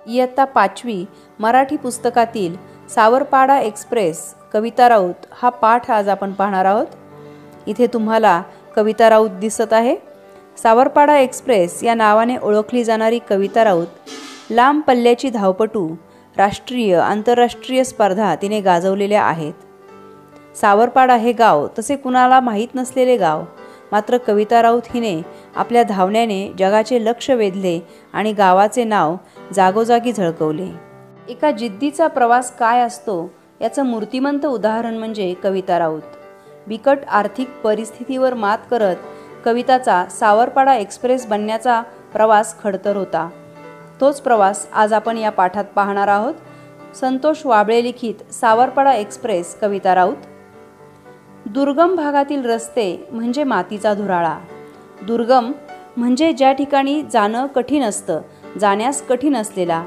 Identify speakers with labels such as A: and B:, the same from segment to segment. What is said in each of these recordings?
A: इयत्ता 5वी मराठी पुस्तकातील सावरपाडा एक्सप्रेस कविता राऊत हा पाठ आज आपण पाहणार आहोत। इथे तुम्हाला कविता राऊत दिसत आहे। सावरपाडा एक्सप्रेस या नावाने ओळखली जाणारी कविता राऊत लांब पल्ल्याची धावपटू, राष्ट्रीय आंतरराष्ट्रीय स्पर्धा तिने गाजवलेल्या आहेत। सावरपाडा हे गाव तसे कुणाला माहीत नसलेले गाव, मात्र कविता राऊत हिने आपल्या धावण्याने जगाचे लक्ष वेधले आणि गावाचे नाव जागोजागी झळकवले। एका जिद्दीचा प्रवास काय असतो याचं मूर्तिमंत उदाहरण म्हणजे कविता राऊत। बिकट आर्थिक परिस्थितीवर मात करत कविताचा सावरपाडा एक्सप्रेस बनण्याचा प्रवास खडतर होता। तोच प्रवास आज आपण या पाठात पाहणार आहोत। संतोष वाबळे लिखित सावरपाडा एक्सप्रेस कविता राऊत। दुर्गम भागातील रस्ते म्हणजे मातीचा धुराळा। दुर्गम म्हणजे ज्या ठिकाणी जाणं कठीण असतं, जाण्यास कठीण असलेला।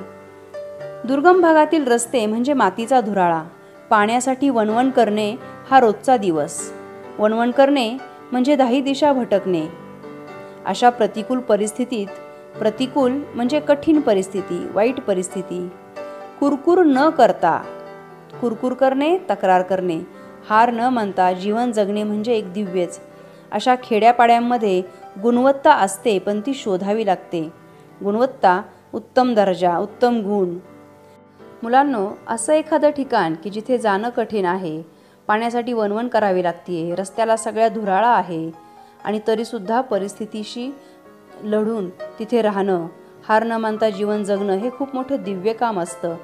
A: दुर्गम भागातील रस्ते म्हणजे मातीचा धुराळा। पाण्यासाठी वणवण करणे हा रोजचा दिवस। वणवण करणे म्हणजे 10 दिशा भटकणे। अशा प्रतिकूल परिस्थितीत, प्रतिकूल म्हणजे कठीण परिस्थिती, वाईट परिस्थिती, कुरकुर न करता, कुरकुर करणे, तक्रार करणे, हार न मानता जीवन जगणे म्हणजे एक दिव्यच। अशा खेड्यापाड्यांमध्ये गुणवत्ता असते, पण ती शोधावी लागते। गुणवत्ता, उत्तम दर्जा, उत्तम गुण। मुलांनो, असं एखादं ठिकाण की जिथे जाणं कठीण आहे, पाण्यासाठी वणवण करावी लागते, रस्त्याला सगळ्या धुराळा आहे आणि तरीसुद्धा परिस्थितीशी लढून तिथे राहणं, हार न मानता जीवन जगणं हे खूप मोठं दिव्य काम असतं।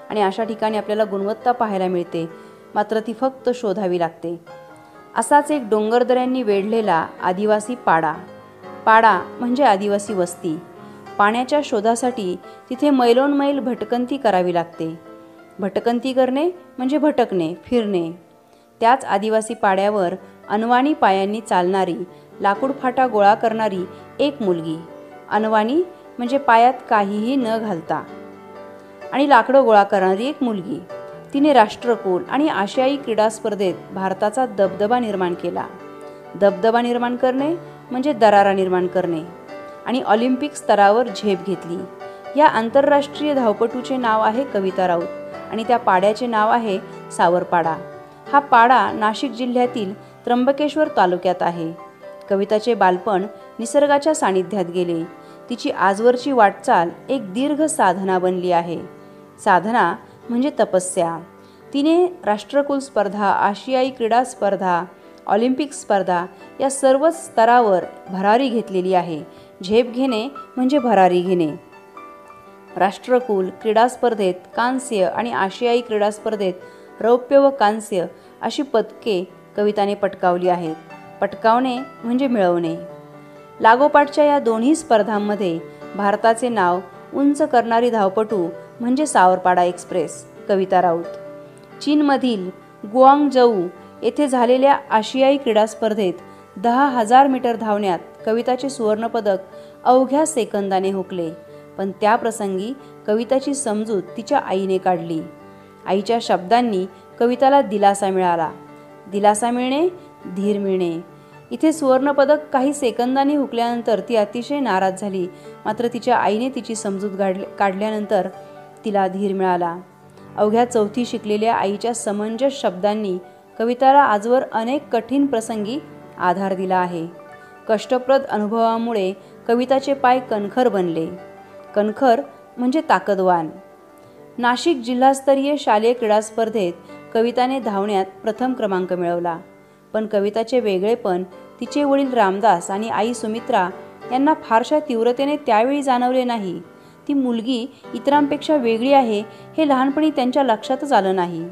A: आणि अशा ठिकाणी आपल्याला गुणवत्ता पाहायला मिळते, मात्र ती फक्त शोधावी लागते। असाच एक डोंगरदऱ्यांनी वेढलेला आदिवासी पाडा। पाडा म्हणजे आदिवासी वस्ती। पाण्याच्या शोधासाठी तिथे मैलोनमैल भटकंती करावी लागते। भटकंती करणे म्हणजे भटकणे, फिरणे। त्याच आदिवासी पाड्यावर अनवाणी पायांनी चालणारी, लाकूड फाटा गोळा करणारी एक मुलगी। अनवाणी म्हणजे पायात काहीही न घालता आणि लाकडं गोळा करणारी एक मुलगी। तिने राष्ट्रकुल आणि आशियाई क्रीडा स्पर्धेत भारताचा दबदबा निर्माण केला। दबदबा निर्माण करणे म्हणजे दरारा निर्माण करणे आणि ऑलिम्पिक स्तरावर झेप घेतली। या आंतरराष्ट्रीय धावपटूचे नाव आहे कविता राऊत आणि त्या पाड्याचे नाव आहे सावरपाडा। हा पाडा नाशिक जिल्ह्यातील त्र्यंबकेश्वर तालुक्यात आहे। कविताचे बालपण निसर्गाच्या सानिध्यात गेले। तिची आजवरची वाटचाल एक दीर्घ साधना बनली आहे। साधना म्हणजे तपस्या। तिने राष्ट्रकुल स्पर्धा, आशियाई क्रीडा स्पर्धा, ऑलिम्पिक स्पर्धा या सर्वच स्तरावर भरारी घेतलेली आहे। झेप घेणे म्हणजे भरारी घेणे। राष्ट्रकुल क्रीडा स्पर्धेत कांस्य आणि आशियाई क्रीडा स्पर्धेत रौप्य व कांस्य अशी पदके कविताने पटकावली आहेत। पटकावणे म्हणजे मिळवणे। लागोपाठच्या या दोन्ही स्पर्धांमध्ये भारताचे नाव उंच करणारी धावपटू म्हणजे सावरपाडा एक्सप्रेस कविता राऊत। चीनमधील गुआंगझू येथे झालेल्या आशियाई क्रीडा स्पर्धेत 10,000 मीटर धावण्यात कविताचे सुवर्णपदक अवघ्या सेकंदाने हुकले। पण त्या प्रसंगी कविताची समजूत तिच्या आईने काढली। आईच्या शब्दांनी कविताला दिलासा मिळाला। दिलासा मिळणे, धीर मिळणे। इथे सुवर्णपदक काही सेकंदांनी हुकल्यानंतर ती अतिशय नाराज झाली, मात्र तिच्या आईने तिची समजूत काढल्यानंतर तिला धीर मिळाला। अवघ्या 4थी शिकलेल्या आईच्या समंजस शब्दांनी कविताला आजवर अनेक कठीण प्रसंगी आधार दिला आहे। कष्टप्रद अनुभवामुळे कविताचे पाय कणखर बनले। कणखर म्हणजे ताकदवान। नाशिक जिल्हास्तरीय शालेय क्रीडा स्पर्धेत कविताने धावण्यात प्रथम क्रमांक मिळवला। पण कविताचे वेगळेपण तिचे वडील रामदास आणि आई सुमित्रा यांना फारशा तीव्रतेने त्यावेळी जाणवले नाही। ती मुलगी इतरांपेक्षा वेगळी आहे हे लहानपणी त्यांच्या लक्षातच आलं नाही।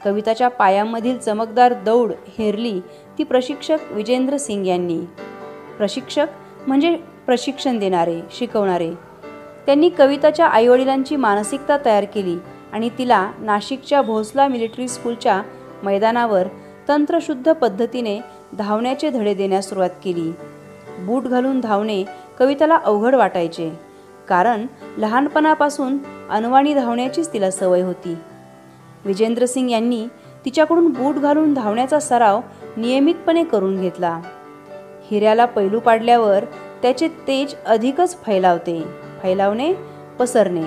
A: कविताच्या पायांमधील चमकदार दौड हेरली ती प्रशिक्षक विजेंद्र सिंग यांनी। प्रशिक्षक म्हणजे प्रशिक्षण देणारे, शिकवणारे। त्यांनी कविताच्या आईवडिलांची मानसिकता तयार केली आणि तिला नाशिकच्या भोसला मिलिटरी स्कूलच्या मैदानावर तंत्रशुद्ध पद्धतीने धावण्याचे धडे देण्यास सुरुवात केली। बूट घालून धावणे कविताला अवघड वाटायचे, कारण लहानपणापासून अनवाणी धावण्याचीच तिला सवय होती। विजेंद्र सिंग यांनी तिच्याकडून बूट घालून धावण्याचा सराव नियमितपणे करून घेतला। हिऱ्याला पैलू पाडल्यावर त्याचे तेज अधिकच फैलावणे, पसरणे।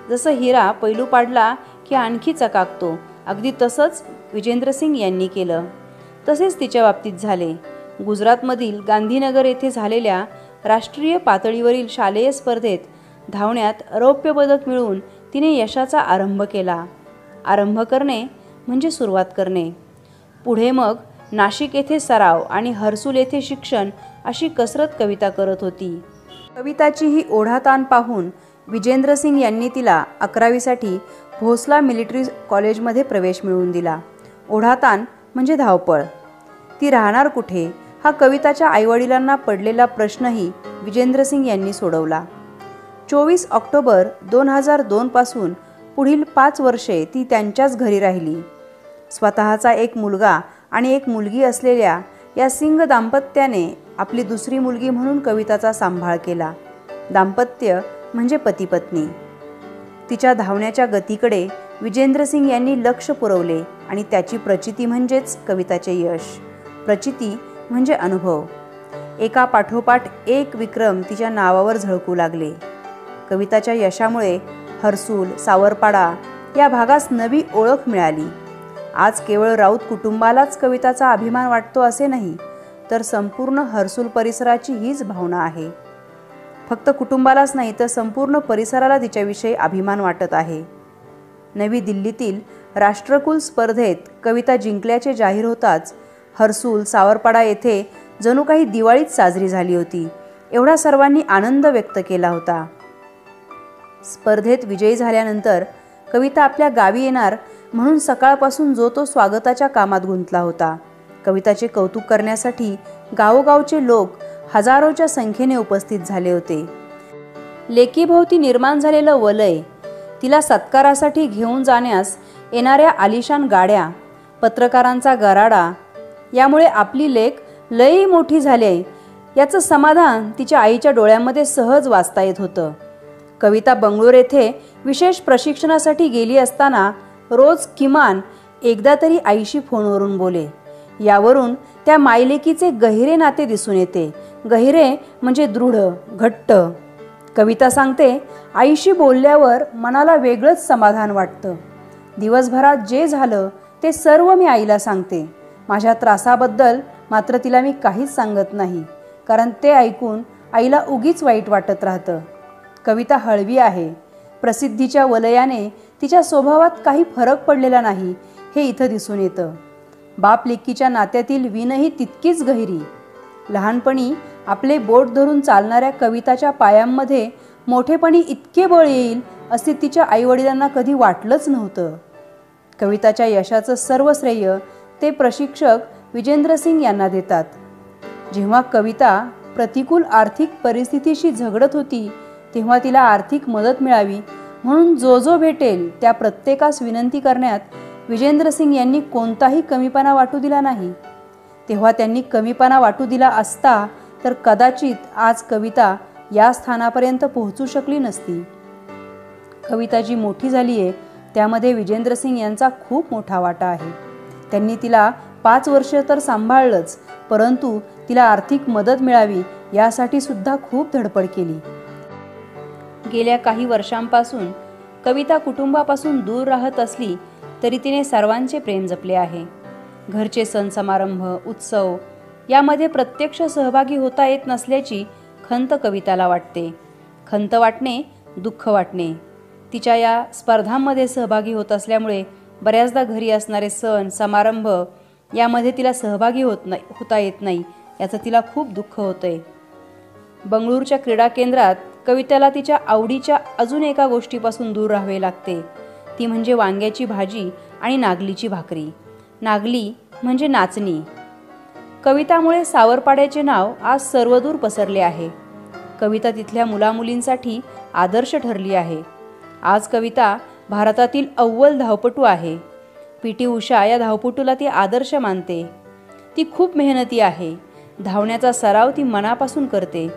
A: जसं हिरा पैलू पाडला की आणखी चकाकतो, अगदी तसंच विजेंद्रसिंग यांनी केलं. तसेच तिच्या बाबतीत झाले. गुजरातमधील गांधीनगर येथे झालेल्या राष्ट्रीय पातळीवरील शालेय स्पर्धेत धावण्यात रौप्य पदक मिळवून तिने यशाचा आरंभ केला. आरंभ करणे म्हणजे सुरुवात करणे. पुढे मग नाशिक येथे सराव आणि हर्सूल येथे शिक्षण अशी कसरत कविता करत होती. कविताची ही ओढाताण पाहून विजेंद्रसिंग यांनी तिला 11वीसाठी भोसला मिलिटरी कॉलेजमध्ये प्रवेश मिळवून दिला. ओढाताण म्हणजे धावपळ. ती राहणार कुठे हा कविताच्या आईवडिलांना पडलेला प्रश्नही विजेंद्रसिंग यांनी सोडवला. 24 ऑक्टोबर 2002 पासून पुढील 5 वर्षे ती त्यांच्याच घरी राहिली. स्वतःचा एक मुलगा आणि एक मुलगी असलेल्या या सिंग दाम्पत्याने आपली दुसरी मुलगी म्हणून कविताचा सांभाळ केला. दाम्पत्य म्हणजे पती पत्नी. तिच्या धावण्याच्या गतीकडे विजेंद्रसिंग यांनी लक्ष पुरवले आणि त्याची प्रचिती म्हणजेच कविताचे यश. प्रचिती म्हणजे अनुभव. एका पाठोपाठ एक विक्रम तिच्या नावावर झळकू लागले. कविताच्या यशामुळे हर्सूल, सावरपाडा या भागास नवी ओळख मिळाली. आज केवळ राऊत कुटुंबालाच कविताचा अभिमान वाटतो असे नाही, तर संपूर्ण हर्सूल परिसराची हीच भावना आहे. फक्त कुटुंबालाच नाही तर संपूर्ण परिसराला तिच्याविषयी अभिमान वाटत आहे. नवी दिल्लीतील राष्ट्रकुल स्पर्धेत कविता जिंकल्याचे जाहीर होताच हर्सूल, सावरपाडा येथे जणू काही दिवाळीच साजरी झाली होती. एवढा सर्वांनी आनंद व्यक्त केला होता. स्पर्धेत विजयी झाल्यानंतर कविता आपल्या गावी येणार म्हणून सकाळपासून जो तो स्वागताच्या कामात गुंतला होता. कविताचे कौतुक करण्यासाठी गावोगावचे लोक हजारोच्या संख्येने उपस्थित झाले होते. लेकीभोवती निर्माण झालेलं वलय, तिला सत्कारासाठी घेऊन जाण्यास येणाऱ्या आलिशान गाड्या, पत्रकारांचा गराडा, यामुळे आपली लेक लई मोठी झाली याचं समाधान तिच्या आईच्या डोळ्यामध्ये सहज वाचता येत होतं. कविता बंगळूर येथे विशेष प्रशिक्षणासाठी गेली असताना रोज किमान एकदा तरी आईशी फोनवरून बोले. यावरून त्या मायलेकीचे गहिरे नाते दिसून येते. गहिरे म्हणजे दृढ, घट्ट. कविता सांगते, आईशी बोलल्यावर मनाला वेगळंच समाधान वाटतं. दिवसभरात जे झालं ते सर्व मी आईला सांगते. माझ्या त्रासाबद्दल मात्र तिला मी काहीच सांगत नाही, कारण ते ऐकून आईला उगीच वाईट वाटत राहतं. कविता हळवी आहे. प्रसिद्धीच्या वलयाने तिच्या स्वभावात काही फरक पडलेला नाही हे इथं दिसून येतं. बाप लेकीच्या नात्यातील वीणही तितकीच गहिरी. लहानपणी आपले बोट धरून चालणाऱ्या कविताच्या पायांमध्ये मोठेपणी इतके बळ येईल असे तिच्या आईवडिलांना कधी वाटलंच नव्हतं. कविताच्या यशाचं सर्व श्रेय ते प्रशिक्षक विजेंद्रसिंग यांना देतात. जेव्हा कविता प्रतिकूल आर्थिक परिस्थितीशी झगडत होती तेव्हा तिला आर्थिक मदत मिळावी म्हणून जो भेटेल त्या प्रत्येकास विनंती करण्यात विजेंद्रसिंग यांनी कोणताही कमीपणा वाटू दिला नाही. तेव्हा त्यांनी कमीपणा वाटू दिला असता तर कदाचित आज कविता या स्थानापर्यंत पोहोचू शकली नसती. कविता जी मोठी झाली आहे त्यामध्ये विजेंद्रसिंग यांचा खूप मोठा वाटा आहे. त्यांनी तिला 5 वर्ष तर सांभाळलंच, परंतु तिला आर्थिक मदत मिळावी यासाठी सुद्धा खूप धडपड केली. गेल्या काही वर्षांपासून कविता कुटुंबापासून दूर राहत असली तरी तिने सर्वांचे प्रेम जपले आहे. घरचे सण समारंभ, उत्सव यामध्ये प्रत्यक्ष सहभागी होता येत नसल्याची खंत कविताला वाटते. खंत वाटणे, दुःख वाटणे. तिच्या या स्पर्धांमध्ये सहभागी होत असल्यामुळे बऱ्याचदा घरी असणारे सण समारंभ यामध्ये तिला सहभागी होता येत नाही याचं तिला खूप दुःख होतंय. बंगळूरच्या क्रीडा केंद्रात कवितेला तिच्या आवडीच्या अजून एका गोष्टीपासून दूर राहावे लागते. ती म्हणजे वांग्याची भाजी आणि नागलीची भाकरी. नागली म्हणजे नाचणी. कवितामुळे सावरपाड्याचे नाव आज सर्वदूर पसरले आहे. कविता तिथल्या मुलामुलींसाठी आदर्श ठरली आहे. आज कविता भारतातील अव्वल धावपटू आहे. पी.टी. उषा या धावपटूला ती आदर्श मानते. ती खूप मेहनती आहे. धावण्याचा सराव ती मनापासून करते.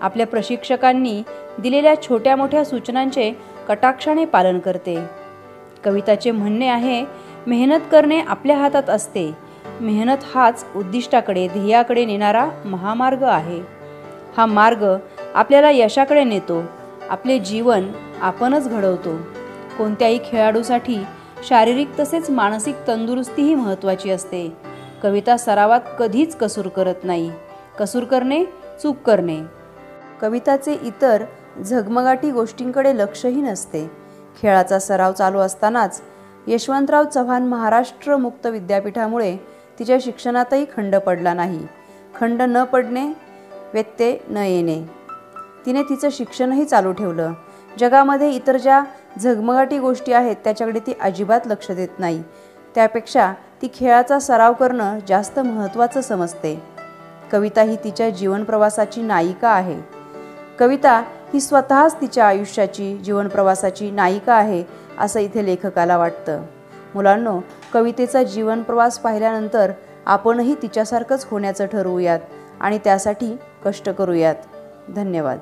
A: आपल्या प्रशिक्षकांनी दिलेल्या छोट्या मोठ्या सूचनांचे कटाक्षाने पालन करते. कविताचे म्हणणे आहे, मेहनत करणे आपल्या हातात असते. मेहनत हाच उद्दिष्टाकडे, ध्येयाकडे नेणारा महामार्ग आहे. हा मार्ग आपल्याला यशाकडे नेतो. आपले जीवन आपणच घडवतो. कोणत्याही खेळाडूसाठी शारीरिक तसेच मानसिक तंदुरुस्तीही महत्त्वाची असते. कविता सरावात कधीच कसूर करत नाही. कसूर करणे चूक करणे. कविताचे इतर झगमगाटी गोष्टींकडे लक्षही नसते. खेळाचा सराव चालू असतानाच यशवंतराव चव्हाण महाराष्ट्र मुक्त विद्यापीठामुळे तिच्या शिक्षणातही खंड पडला नाही. खंड न पडणे, व्यत्यय न येणे. तिने तिचं शिक्षणही चालू ठेवलं. जगामध्ये इतर ज्या झगमगाटी गोष्टी आहेत त्याच्याकडे ती अजिबात लक्ष देत नाही. त्यापेक्षा ती खेळाचा सराव करणं जास्त महत्त्वाचं समजते. कविता ही तिच्या जीवनप्रवासाची नायिका आहे. कविता ही स्वतःच तिच्या आयुष्याची जीवनप्रवासाची नायिका आहे असं इथे लेखकाला वाटतं. मुलांनो, कवितेचा जीवनप्रवास पाहिल्यानंतर आपणही तिच्यासारखंच होण्याचं ठरवूयात आणि त्यासाठी कष्ट करूयात. धन्यवाद.